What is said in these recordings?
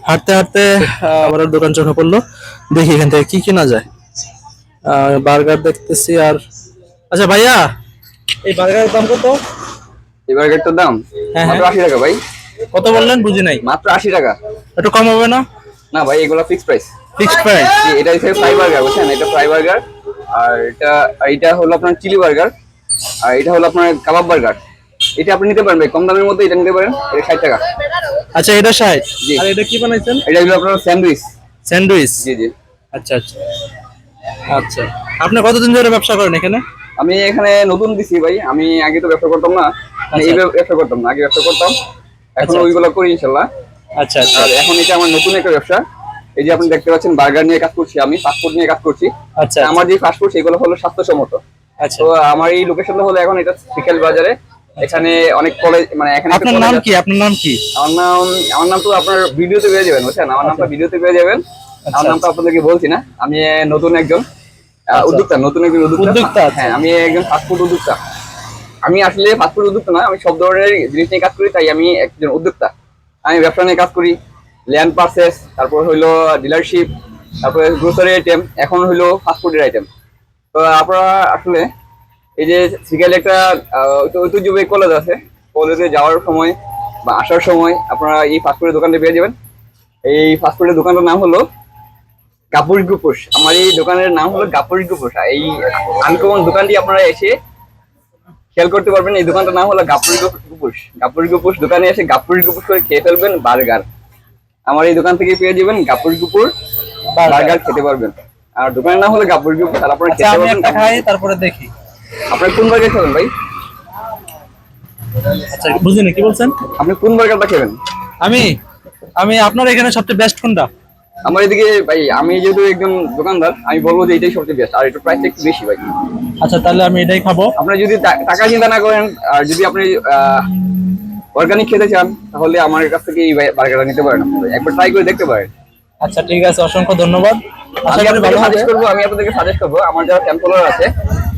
হাঁটতে হাঁটতে আমার দোকান চোখে পড়লো। দেখি এখান থেকে কি কেনা যায়। বার্গার দেখতেছি আর আচ্ছা ভাইয়া, এই বার্গারের দাম কত? এই বার্গারটার দাম হ্যাঁ মাত্র হ্যাঁ, 80 টাকা ভাই। কত বললেন বুঝি নাই। মাত্র 80 টাকা। একটু কম হবে না? না ভাই, এগুলো ফিক্সড প্রাইস। Fixed price? এটা হচ্ছে ফ্রাই বার্গার, বুঝছেন? এটা ফ্রাই বার্গার। আর এটা হলো আপনার চিলি বার্গার। আর এটা হলো আপনার কাবাব বার্গার। এটা আপনি নিতে পারেন ভাই, কম দামের মধ্যে এটা নিতে পারেন। এটা 60 টাকা। আচ্ছা, এটা 60। জি। আর এটা কি বানাইছেন? এটা হলো আপনার স্যান্ডউইচ। স্যান্ডউইচ? জি জি। আচ্ছা আচ্ছা আচ্ছা। আপনি কতদিন ধরে ব্যবসা করেন এখানে? আমি এখানে নতুন দিছি ভাই। আমি আগে তো ব্যবসা করতাম না, এই ব্যবসা করতাম না, আগে ব্যবসা করতাম। এখন ওইগুলো করি ইনশাল্লাহ। আচ্ছা আচ্ছা। আর এখন এটা আমার নতুন একটা ব্যবসা। এই যে আপনি দেখতে পাচ্ছেন, বার্গার নিয়ে কাজ করছি, আমি ফাস্টফুড নিয়ে কাজ করছি। আচ্ছা, আমার যে ফাস্টফুড সেগুলো হলো স্বাস্থ্যসম্মত। আচ্ছা। তো আমার এই লোকেশনটা হলো এখন এটা বিকেল বাজারে। এখানে অনেক কলেজ, মানে এখানে আপনার নাম কি? আপনার নাম কি? আমার নাম তো আপনার ভিডিওতে পেয়ে যাবেন, বুঝছেন? আমার নামটা ভিডিওতে পেয়ে যাবেন। আমার নামটা আপনাদেরকে বলছি না। আমি নতুন একজন উদ্যোক্তা, নতুন একজন উদ্যোক্তা। হ্যাঁ, আমি একজন ফাস্টফুড উদ্যোক্তা। আমি আসলে ফাস্টফুড উদ্যোক্তা না, আমি সব ধরনের জিনিস নিয়ে কাজ করি, তাই আমি একজন উদ্যোক্তা। আমি ব্যবসা নিয়ে কাজ করি, ল্যান্ড পারচেস, তারপর হইলো ডিলারশিপ, তারপরে গ্রোসারি আইটেম, এখন হইলো ফাস্টফুডের আইটেম। তো আপনারা আসলে এই যে সিকালে একটা ঐতিহ্যবাহী কলেজ আছে, কলেজে যাওয়ার সময় বা আসার সময় আপনারা এই ফাস্টফুডের দোকানটা পেয়ে যাবেন। এই ফাস্টফুডের দোকানটার নাম হলো গাপুরি গুপুস। আমার এই দোকানের নাম হলো গাপুরি গুপুস। এই আনকমন দোকানটি আপনারা এসে খেয়াল করতে পারবেন। এই দোকানটার নাম হলো গাপুরি গুপুস। গাপুরি গুপুস দোকানে এসে গাপুরি গুপুস করে খেয়ে ফেলবেন বার্গার। আমার এই দোকান থেকে পেয়ে যাবেন গাপুরি গুপুর বার্গার খেতে পারবেন। আর দোকানের নাম হলো গাপুরি গুপুস। আর আপনারা খেতে পারবেন। খাই তারপরে দেখি আপনারা কোন বার্গার খাবেন ভাই? আচ্ছা, বুঝিনি কি বলছেন? আপনি কোন বার্গারটা খাবেন? আমি আমি আপনার এখানে সবচেয়ে বেস্ট কোনটা? আমার এদিকে ভাই, আমি যেহেতু একজন দোকানদার, আমি বলবো যে এটাই সবচেয়ে বেস্ট। আর এটার প্রাইসটা একটু বেশি ভাই। আচ্ছা, তাহলে আমি এটাই খাবো। আপনি যদি টাকা চিন্তা না করেন, আর যদি আপনি অর্গানিক খেতে চান, তাহলে আমার কাছ থেকে এই বার্গারটা নিতে পারেন। একবার ট্রাই করে দেখতে পারেন। আচ্ছা ঠিক আছে, অসংখ্য ধন্যবাদ। আশা করি ভালো হবে। আমি আপনাদেরকে সাজেস্ট করবো, আমার যারা ফ্যান ফলোয়ার আছে,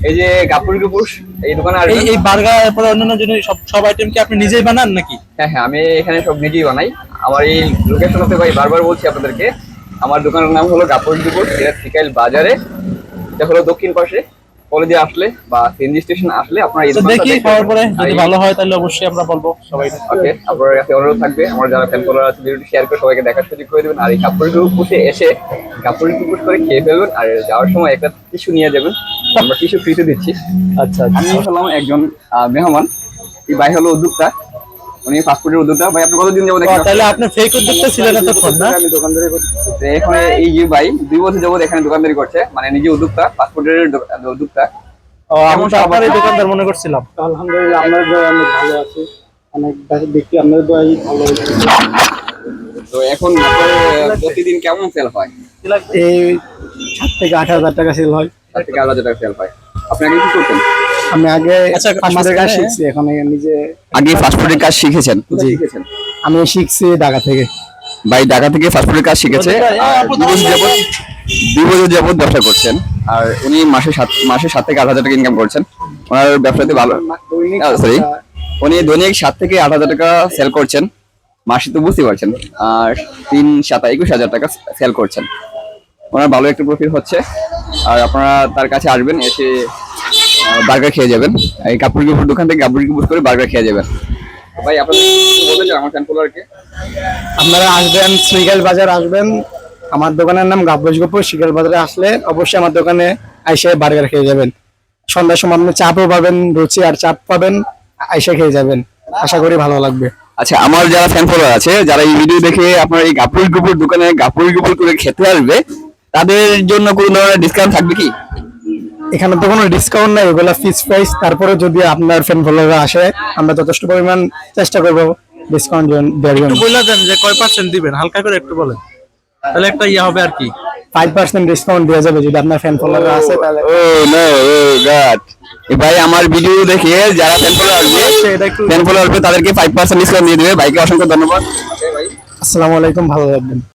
এই যে গাপুরি গুপুস এই দোকানে আসবেন। এই বার্গার এরপরে অন্যান্য জিনিস সব আইটেম কি আপনি নিজেই বানান নাকি? হ্যাঁ হ্যাঁ, আমি এখানে সব নিজেই বানাই। আমার এই লোকেশন হতে ভাই বারবার বলছি আপনাদেরকে, আমার দোকানের নাম হলো গাপুরি গুপুস। এটা বিকেল বাজারে, এটা হলো দক্ষিণ পাশে। কলেজে আসলে বা সিএনজি স্টেশন আসলে আপনারা এই দোকানটা দেখি, খাওয়ার পরে যদি ভালো হয় তাহলে অবশ্যই আমরা বলবো সবাই। ওকে, আপনার কাছে অনুরোধ থাকবে, আমার যারা ফ্যান ফলোয়ার আছে ভিডিওটি শেয়ার করে সবাইকে দেখার সুযোগ করে দেবেন। আর এই গাপুরি গুপুসে এসে গাপুরি গুপুস করে খেয়ে ফেলবেন। আর যাওয়ার সময় একটা টিস্যু নিয়ে যাবেন, আমরা টিস্যু ফ্রিতে দিচ্ছি। আচ্ছা, আমি হলাম একজন মেহমান, এই ভাই হলো উদ্যোক্তা, উনি ফাস্টফুডের উদ্যোক্তা। ভাই আপনি কতদিন যাবো দেখেন? তাহলে আপনি ফেক উদ্যোক্তা ছিলেন এতক্ষণ না? আমি দোকানদারি করছি এখানে। এই যে ভাই 2 বছর যাবত এখানে দোকানদারি করছে, মানে নিজে উদ্যোক্তা, ফাস্টফুডের উদ্যোক্তা। আমি তো আপনারই দোকানদার মনে করছিলাম। আলহামদুলিল্লাহ, আপনাদের দোয়া অনেক ভালো আছে, অনেক দেখি আপনাদের দোয়াই ভালো হয়েছে। তো এখন প্রতিদিন কেমন সেল হয়? এই 7 থেকে 8 হাজার টাকা সেল হয়। 7 থেকে 8 হাজার টাকা সেল হয়। আপনি আগে কি করতেন? আমি আগে আচ্ছা, ফাস্টফুডের কাজ শিখছি, এখন নিজে আগে ফাস্টফুডের কাজ শিখেছেন? জি, শিখেছেন। আমি শিখছি ঢাকা থেকে। ভাই ঢাকা থেকে ফাস্টফুডের কাজ শিখেছে, 2 বছর যাবত ব্যবসা করছেন। আর উনি মাসে 7 থেকে 8 হাজার টাকা ইনকাম করছেন। ওনার ব্যবসাতে ভালো, সরি, উনি দৈনিক 7 থেকে 8 হাজার টাকা সেল করছেন। মাসে তো বুঝতে পারছেন, আর 3 7 21 হাজার টাকা সেল করছেন। ওনার ভালো একটা প্রফিট হচ্ছে। আর আপনারা তার কাছে আসবেন, এসে বার্গার খেয়ে যাবেন। এই গাপুরি গুপুর দোকান থেকে গাপুরি গুপুর করে বার্গার খেয়ে যাবেন। ভাই আপনাদের বলতে চান আমার ফ্যান ফলোয়ারকে? আপনারা আসবেন, শিকাল বাজার আসবেন। আমার দোকানের নাম গাবুস গুপুর। শিকাল বাজারে আসলে অবশ্যই আমার দোকানে আইসে বার্গার খেয়ে যাবেন। সন্ধ্যার সময় আপনি চাপও পাবেন, রুচি আর চাপ পাবেন, আইসে খেয়ে যাবেন। আশা করি ভালো লাগবে। আচ্ছা, আমার যারা ফ্যান ফলোয়ার আছে, যারা এই ভিডিও দেখে আপনার এই গাপুরি গুপুর দোকানে গাপুরি গুপুর করে খেতে আসবে, তাদের জন্য কোনো ধরনের ডিসকাউন্ট থাকবে কি? এখানে তো কোনো ডিসকাউন্ট নাই, এগুলা ফিক্স প্রাইস। তারপরে যদি আপনার ফ্যান ফলোয়ার আসে, আমরা যথেষ্ট পরিমাণ চেষ্টা করব ডিসকাউন্ট দেওয়ার জন্য। বলে দেন যে কয় পার্সেন্ট দিবেন, হালকা করে একটু বলেন, তাহলে একটা হবে আর কি। 5% ডিসকাউন্ট দেওয়া যাবে যদি আপনার ফ্যান ফলোয়ার আসে তাহলে। ও নো, ও গড। ভাই আমার ভিডিও দেখে যারা ফ্যান ফলোয়ার আসবে, ফ্যান ফলোয়ার আসবে, তাদেরকে 5% ডিসকাউন্ট দিয়ে দেবে। ভাইকে অসংখ্য ধন্যবাদ। আসসালামু আলাইকুম, ভালো থাকবেন।